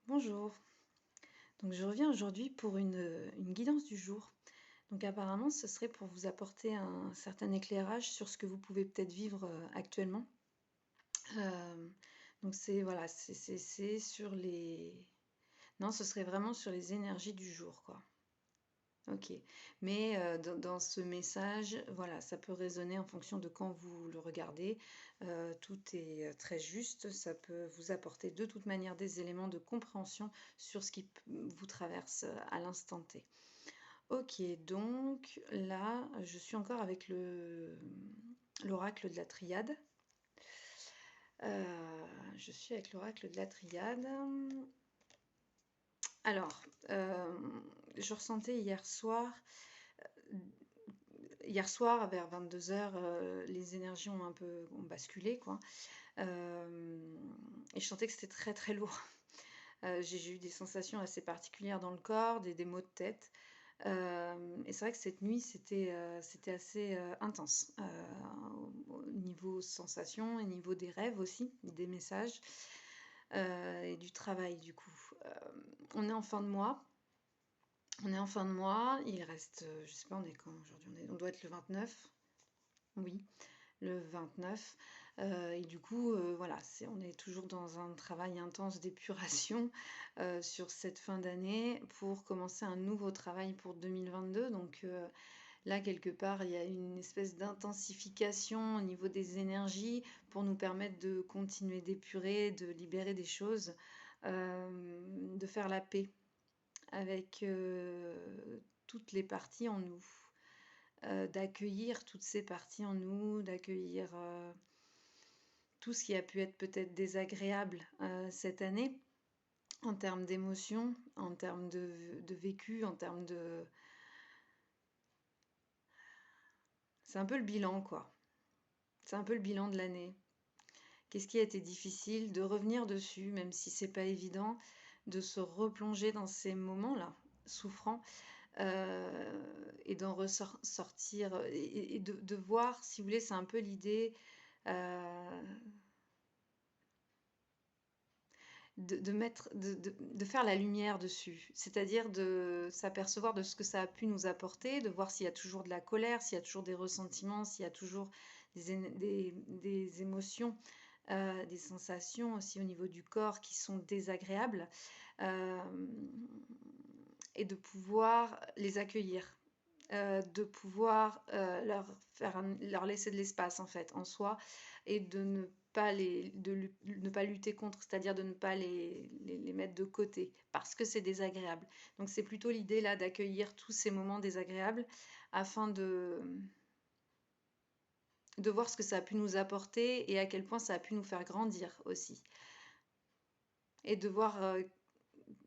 Bonjour, donc je reviens aujourd'hui pour une guidance du jour. Donc apparemment ce serait pour vous apporter un certain éclairage sur ce que vous pouvez peut-être vivre actuellement. Euh, donc c'est voilà, c'est sur les... Non, ce serait vraiment sur les énergies du jour, quoi. Ok, mais dans ce message, voilà, ça peut résonner en fonction de quand vous le regardez. Tout est très juste, ça peut vous apporter de toute manière des éléments de compréhension sur ce qui vous traverse à l'instant T. Ok, donc là, je suis encore avec l'oracle de la triade. Je suis avec l'oracle de la triade. Alors, je ressentais hier soir, vers 22h, les énergies ont basculé, quoi. Et je sentais que c'était très très lourd. J'ai eu des sensations assez particulières dans le corps, des maux de tête. Et c'est vrai que cette nuit, c'était assez intense au niveau sensation, au niveau des rêves aussi, des messages et du travail du coup. On est en fin de mois. On est en fin de mois, il reste, je sais pas, on est quand aujourd'hui? On doit être le 29. Oui, le 29. Et du coup, voilà, on est toujours dans un travail intense d'épuration sur cette fin d'année pour commencer un nouveau travail pour 2022. Donc là, quelque part, il y a une espèce d'intensification au niveau des énergies pour nous permettre de continuer d'épurer, de libérer des choses, de faire la paix avec toutes les parties en nous, d'accueillir toutes ces parties en nous, d'accueillir tout ce qui a pu être peut-être désagréable cette année, en termes d'émotions, en termes de vécu, en termes de... C'est un peu le bilan, quoi. C'est un peu le bilan de l'année. Qu'est-ce qui a été difficile? De revenir dessus, même si c'est pas évident, de se replonger dans ces moments-là, souffrants, et d'en ressortir, et de voir, si vous voulez, c'est un peu l'idée euh, de faire la lumière dessus, c'est-à-dire de s'apercevoir de ce que ça a pu nous apporter, de voir s'il y a toujours de la colère, s'il y a toujours des ressentiments, s'il y a toujours des émotions, des sensations aussi au niveau du corps qui sont désagréables, euh, et de pouvoir les accueillir. De pouvoir leur laisser de l'espace en fait en soi et de ne pas lutter contre, c'est-à-dire de ne pas les mettre de côté parce que c'est désagréable. Donc c'est plutôt l'idée là d'accueillir tous ces moments désagréables afin de voir ce que ça a pu nous apporter et à quel point ça a pu nous faire grandir aussi. Et de voir,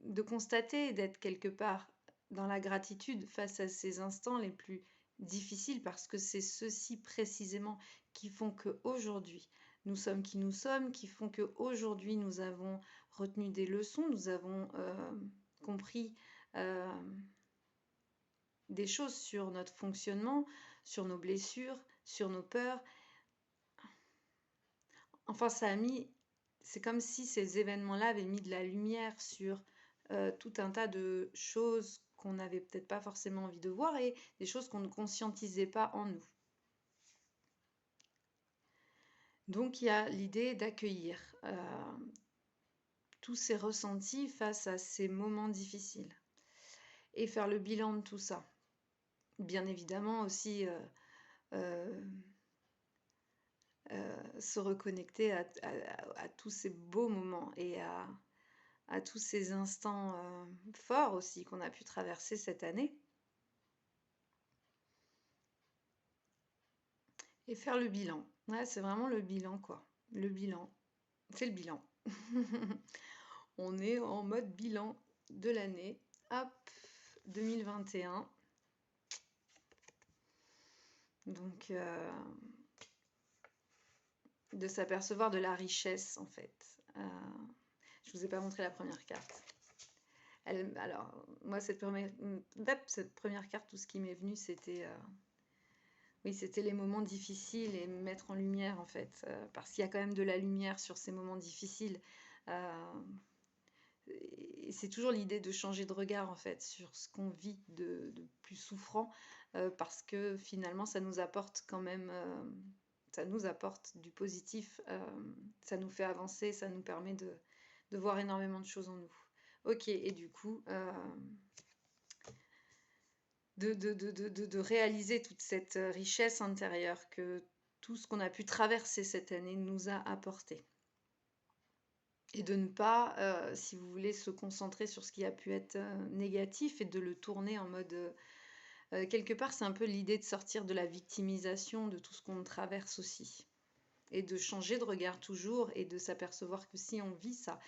de constater et d'être quelque part dans la gratitude face à ces instants les plus difficiles parce que c'est ceux-ci précisément qui font qu'aujourd'hui nous sommes qui nous sommes, qui font qu'aujourd'hui nous avons retenu des leçons, nous avons compris euh, des choses sur notre fonctionnement, sur nos blessures, sur nos peurs. Enfin, c'est comme si ces événements-là avaient mis de la lumière sur tout un tas de choses qu'on n'avait peut-être pas forcément envie de voir et des choses qu'on ne conscientisait pas en nous. Donc il y a l'idée d'accueillir tous ces ressentis face à ces moments difficiles et faire le bilan de tout ça. Bien évidemment aussi euh, se reconnecter à tous ces beaux moments et à tous ces instants forts aussi qu'on a pu traverser cette année. Et faire le bilan. Ouais, c'est vraiment le bilan, quoi. Le bilan. C'est le bilan. On est en mode bilan de l'année. Hop, 2021. Donc, de s'apercevoir de la richesse, en fait. Je vous ai pas montré la première carte. Alors, moi, cette première carte, tout ce qui m'est venu, c'était... oui, c'était les moments difficiles et mettre en lumière en fait, parce qu'il y a quand même de la lumière sur ces moments difficiles. Euh, c'est toujours l'idée de changer de regard en fait sur ce qu'on vit de plus souffrant, parce que finalement ça nous apporte quand même, ça nous apporte du positif, ça nous fait avancer, ça nous permet de voir énormément de choses en nous. Ok, et du coup, de réaliser toute cette richesse intérieure que tout ce qu'on a pu traverser cette année nous a apporté. Et de ne pas, si vous voulez, se concentrer sur ce qui a pu être négatif et de le tourner en mode... quelque part, c'est un peu l'idée de sortir de la victimisation de tout ce qu'on traverse aussi. Et de changer de regard toujours et de s'apercevoir que si on vit ça,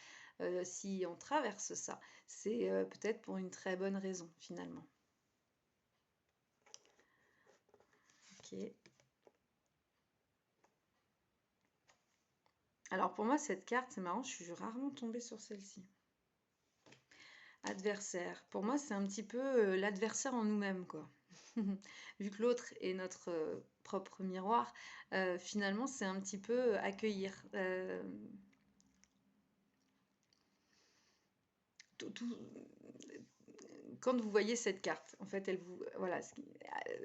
si on traverse ça, c'est peut-être pour une très bonne raison finalement. Ok. Alors pour moi, cette carte, c'est marrant, je suis rarement tombée sur celle-ci. Adversaire. Pour moi, c'est un petit peu l'adversaire en nous-mêmes, quoi. Vu que l'autre est notre propre miroir, finalement, c'est un petit peu accueillir. Quand vous voyez cette carte, en fait, elle vous, voilà,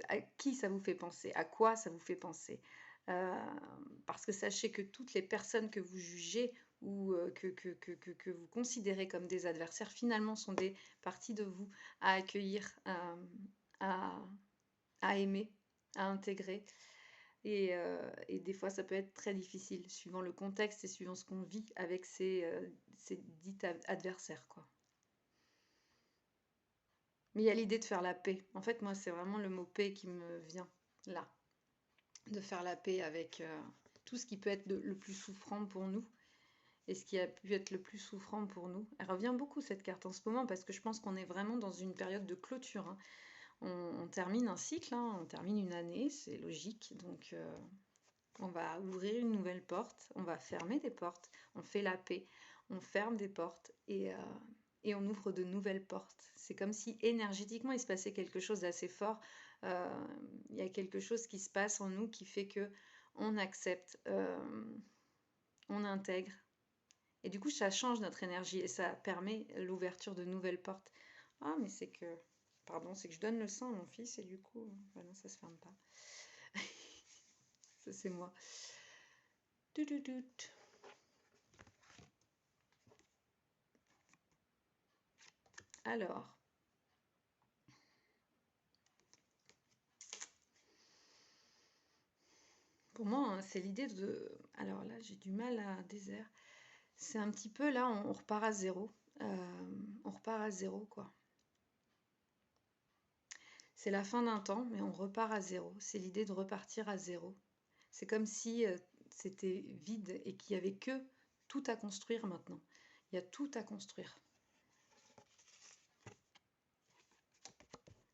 à qui ça vous fait penser, à quoi ça vous fait penser. Parce que sachez que toutes les personnes que vous jugez ou que vous considérez comme des adversaires, finalement, sont des parties de vous à accueillir, à, à aimer, à intégrer. Et des fois, ça peut être très difficile, suivant le contexte et suivant ce qu'on vit avec ces dits adversaires, quoi. Mais il y a l'idée de faire la paix. En fait, moi, c'est vraiment le mot paix qui me vient là. De faire la paix avec tout ce qui peut être le plus souffrant pour nous. Et ce qui a pu être le plus souffrant pour nous. Elle revient beaucoup, cette carte, en ce moment, parce que je pense qu'on est vraiment dans une période de clôture. Hein. On termine un cycle, hein, on termine une année, c'est logique. Donc, on va ouvrir une nouvelle porte, on va fermer des portes, on fait la paix, on ferme des portes et on ouvre de nouvelles portes. C'est comme si énergétiquement il se passait quelque chose d'assez fort. Il y a quelque chose qui se passe en nous qui fait que on accepte, on intègre. Et du coup, ça change notre énergie et ça permet l'ouverture de nouvelles portes. Ah, mais c'est que... Pardon, c'est que je donne le sang à mon fils et du coup... Bah non, ça se ferme pas. Ça, c'est moi. Alors... Pour moi, hein, c'est l'idée de... Alors là, j'ai du mal à désert. C'est un petit peu là, on repart à zéro. On repart à zéro, quoi. C'est la fin d'un temps, mais on repart à zéro. C'est l'idée de repartir à zéro. C'est comme si c'était vide et qu'il n'y avait que tout à construire maintenant. Il y a tout à construire.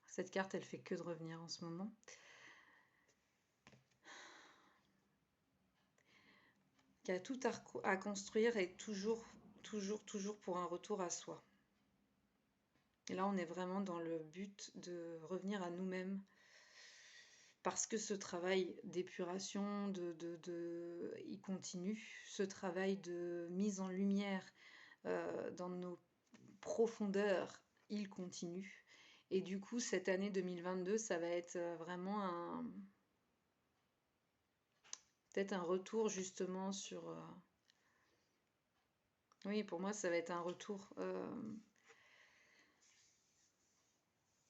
Cette carte, elle fait que de revenir en ce moment. Il y a tout à construire et toujours pour un retour à soi. Et là, on est vraiment dans le but de revenir à nous-mêmes. Parce que ce travail d'épuration, il continue. Ce travail de mise en lumière dans nos profondeurs, il continue. Et du coup, cette année 2022, ça va être vraiment peut-être un retour justement sur... Oui, pour moi, ça va être un retour...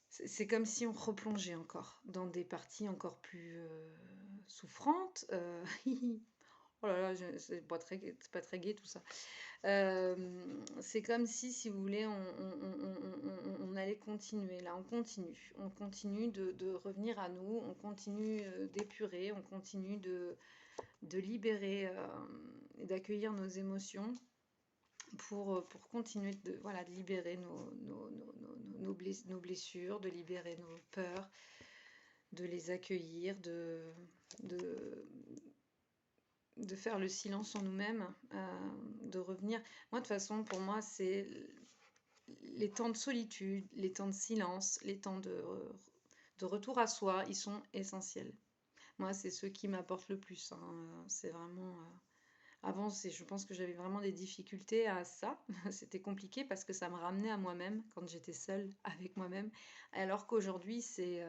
C'est comme si on replongeait encore dans des parties encore plus souffrantes. Oh là là, c'est pas très gai tout ça. C'est comme si vous voulez, on allait continuer. Là, on continue. On continue de revenir à nous. On continue d'épurer. On continue de libérer et d'accueillir nos émotions pour continuer de libérer nos blessures, de libérer nos peurs, de les accueillir, de faire le silence en nous-mêmes, de revenir. Moi, de toute façon, pour moi, c'est les temps de solitude, les temps de silence, les temps de retour à soi, ils sont essentiels. Moi, c'est ceux qui m'apportent le plus. Hein. C'est vraiment... Avant, je pense que j'avais vraiment des difficultés à ça. C'était compliqué parce que ça me ramenait à moi-même quand j'étais seule avec moi-même. Alors qu'aujourd'hui, c'est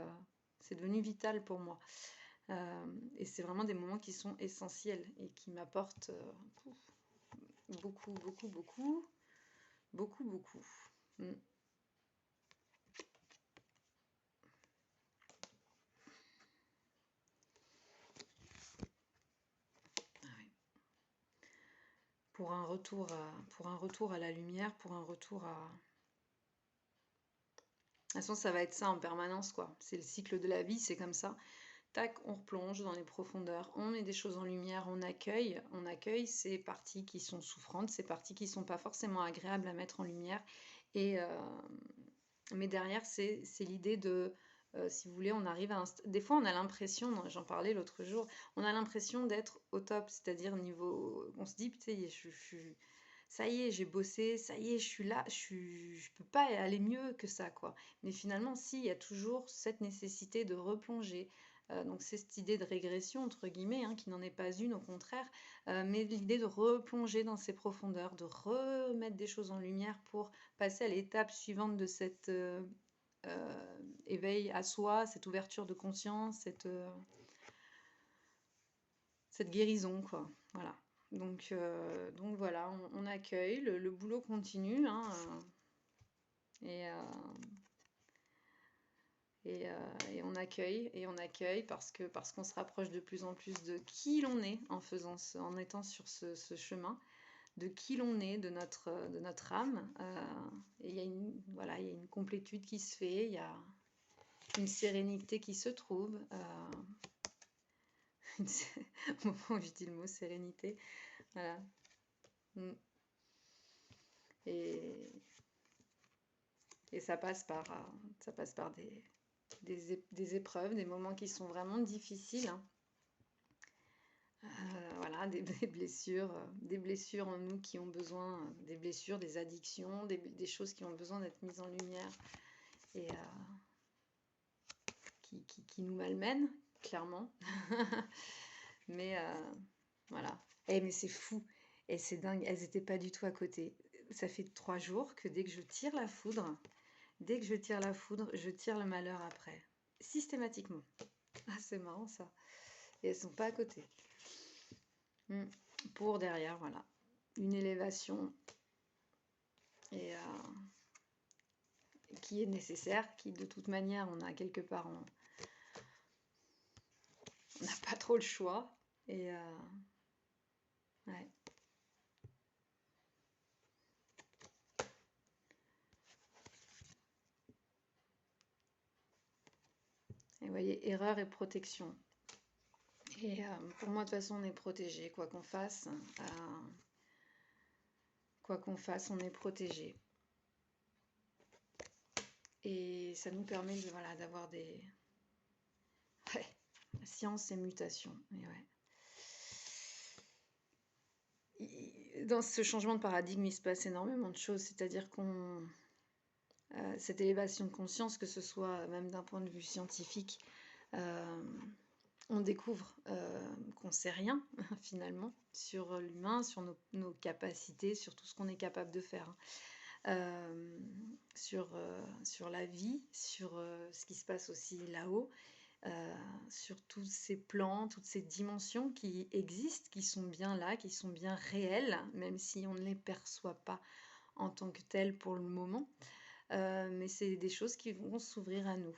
devenu vital pour moi. Et c'est vraiment des moments qui sont essentiels et qui m'apportent beaucoup, beaucoup, beaucoup, beaucoup, beaucoup. Mm. Ah oui. Pour un retour à la lumière, pour un retour à... De toute façon, ça va être ça en permanence, quoi. C'est le cycle de la vie, c'est comme ça. Tac, on replonge dans les profondeurs, on met des choses en lumière, on accueille ces parties qui sont souffrantes, ces parties qui sont pas forcément agréables à mettre en lumière. Et, mais derrière, c'est l'idée de, si vous voulez, on arrive à des fois, on a l'impression, j'en parlais l'autre jour, on a l'impression d'être au top, c'est-à-dire niveau, on se dit, putain, ça y est, j'ai bossé, ça y est, je suis là, je peux pas aller mieux que ça, quoi. Mais finalement, si, il y a toujours cette nécessité de replonger. Donc c'est cette idée de régression, entre guillemets, hein, qui n'en est pas une, au contraire, mais l'idée de replonger dans ces profondeurs, de remettre des choses en lumière pour passer à l'étape suivante de cet éveil à soi, cette ouverture de conscience, cette guérison, quoi. Voilà. Donc voilà, on accueille, le boulot continue, hein, et, et on accueille parce qu'on se rapproche de plus en plus de qui l'on est en étant sur ce chemin, de qui l'on est, de notre âme. Et il y a voilà, il y a une complétude qui se fait, il y a une sérénité qui se trouve. Au moment où je dis le mot sérénité, voilà. Mm. Et, et ça passe par des épreuves, des moments qui sont vraiment difficiles, hein. Voilà, des blessures en nous qui ont besoin, des blessures, des addictions, des choses qui ont besoin d'être mises en lumière et qui nous malmènent, clairement. Mais voilà. Mais c'est fou. Et c'est dingue, elles n'étaient pas du tout à côté. Ça fait 3 jours que dès que je tire la foudre, je tire le malheur après. Systématiquement. Ah, c'est marrant ça. Et elles sont pas à côté. Pour derrière, voilà. Une élévation et qui est nécessaire, qui de toute manière, on a quelque part, on n'a pas trop le choix. Et ouais. Et vous voyez, erreur et protection. Et pour moi, de toute façon, on est protégé, quoi qu'on fasse. Quoi qu'on fasse, on est protégé. Et ça nous permet de, voilà, d'avoir des... Ouais, science et mutation. Et ouais. Dans ce changement de paradigme, il se passe énormément de choses. C'est-à-dire cette élévation de conscience, que ce soit même d'un point de vue scientifique, on découvre qu'on ne sait rien finalement sur l'humain, sur nos capacités, sur tout ce qu'on est capable de faire, sur la vie, sur ce qui se passe aussi là-haut, sur tous ces plans, toutes ces dimensions qui existent, qui sont bien là, qui sont bien réelles, même si on ne les perçoit pas en tant que telles pour le moment. Mais c'est des choses qui vont s'ouvrir à nous.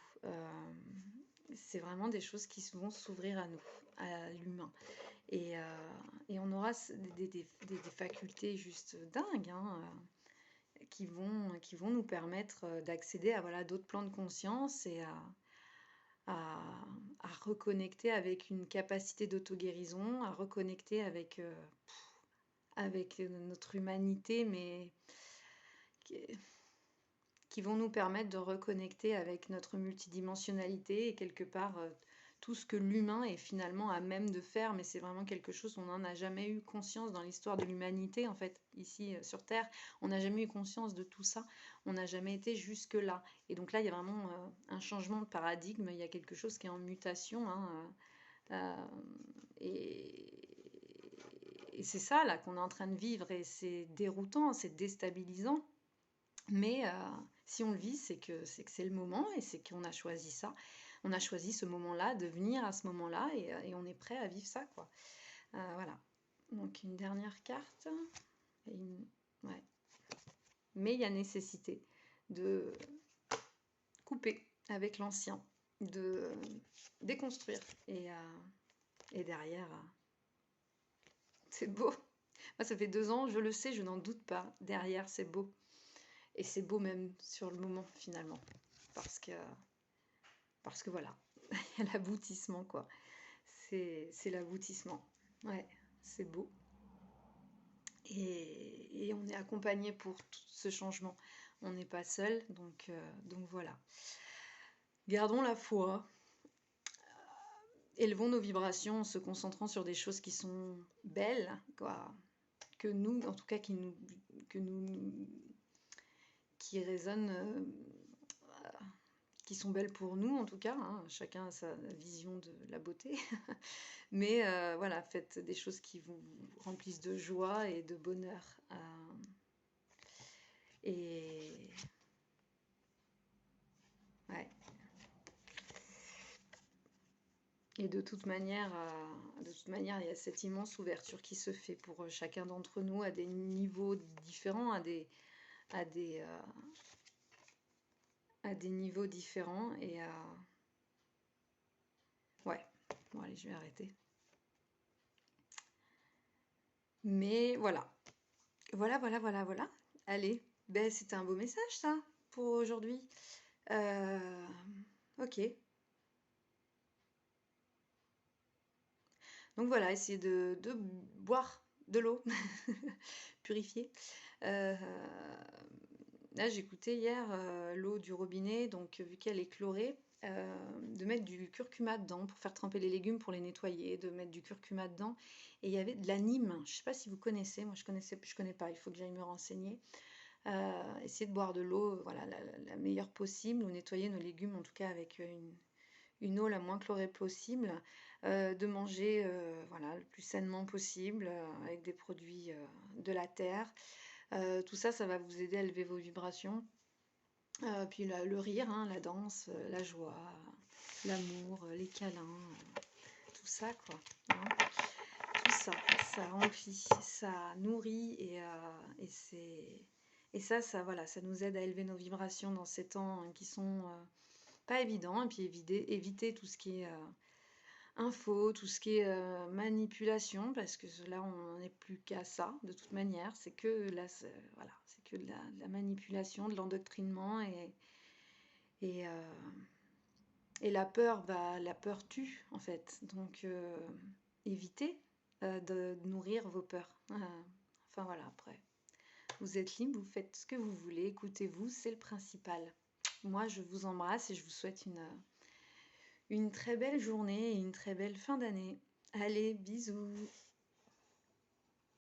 C'est vraiment des choses qui vont s'ouvrir à nous, à l'humain. Et on aura des facultés juste dingues, hein, qui vont nous permettre d'accéder à voilà, d'autres plans de conscience et à reconnecter avec une capacité d'auto-guérison, à reconnecter avec notre humanité, mais qui vont nous permettre de reconnecter avec notre multidimensionnalité et quelque part tout ce que l'humain est finalement à même de faire, mais c'est vraiment quelque chose, on n'en a jamais eu conscience dans l'histoire de l'humanité, en fait, ici sur Terre, on n'a jamais eu conscience de tout ça, on n'a jamais été jusque-là. Et donc là, il y a vraiment un changement de paradigme, il y a quelque chose qui est en mutation, hein, et, et c'est ça là qu'on est en train de vivre et c'est déroutant, c'est déstabilisant. Mais si on le vit, c'est le moment et c'est qu'on a choisi ça. On a choisi ce moment-là, de venir à ce moment-là et on est prêt à vivre ça, quoi. Voilà. Donc une dernière carte. Ouais. Mais il y a nécessité de couper avec l'ancien, de déconstruire. Et derrière, c'est beau. Moi, ça fait 2 ans, je le sais, je n'en doute pas. Derrière, c'est beau. Et c'est beau même sur le moment, finalement. Parce que voilà, il y a l'aboutissement, quoi. C'est l'aboutissement. Ouais, c'est beau. Et on est accompagné pour tout ce changement. On n'est pas seul, donc voilà. Gardons la foi, élevons nos vibrations en se concentrant sur des choses qui sont belles, quoi. Que nous, en tout cas, qui résonnent, qui sont belles pour nous, en tout cas. Hein. Chacun a sa vision de la beauté. Mais voilà, faites des choses qui vous remplissent de joie et de bonheur. Et ouais. Et de toute manière, il y a cette immense ouverture qui se fait pour chacun d'entre nous à des niveaux différents, à des niveaux différents. Et ouais, bon allez, je vais arrêter. Mais voilà. Voilà. Allez, ben, c'était un beau message ça pour aujourd'hui. Ok. Donc voilà, essayez de boire de l'eau purifiée. Là, j'écoutais hier l'eau du robinet, donc vu qu'elle est chlorée, de mettre du curcuma dedans pour faire tremper les légumes, pour les nettoyer, de mettre du curcuma dedans. Et il y avait de la Nîmes. Je ne sais pas si vous connaissez, moi je connais pas, il faut que j'aille me renseigner. Essayez de boire de l'eau, voilà, la meilleure possible, ou nettoyer nos légumes en tout cas avec une eau la moins chlorée possible, de manger voilà, le plus sainement possible, avec des produits de la terre. Tout ça, ça va vous aider à élever vos vibrations. Puis le rire, hein, la danse, la joie, l'amour, les câlins, tout ça, quoi. Hein. Tout ça, ça remplit, ça nourrit et ça, voilà, ça nous aide à élever nos vibrations dans ces temps qui sont pas évidents. Et puis éviter tout ce qui est info, tout ce qui est manipulation, parce que là, on n'est plus qu'à ça, de toute manière. C'est que là, voilà, c'est que de la manipulation, de l'endoctrinement et, euh, et la peur, la peur tue, en fait. Donc, évitez de nourrir vos peurs. Enfin, voilà, après. Vous êtes libre, vous faites ce que vous voulez, écoutez-vous, c'est le principal. Moi, je vous embrasse et je vous souhaite une très belle journée et une très belle fin d'année. Allez, bisous!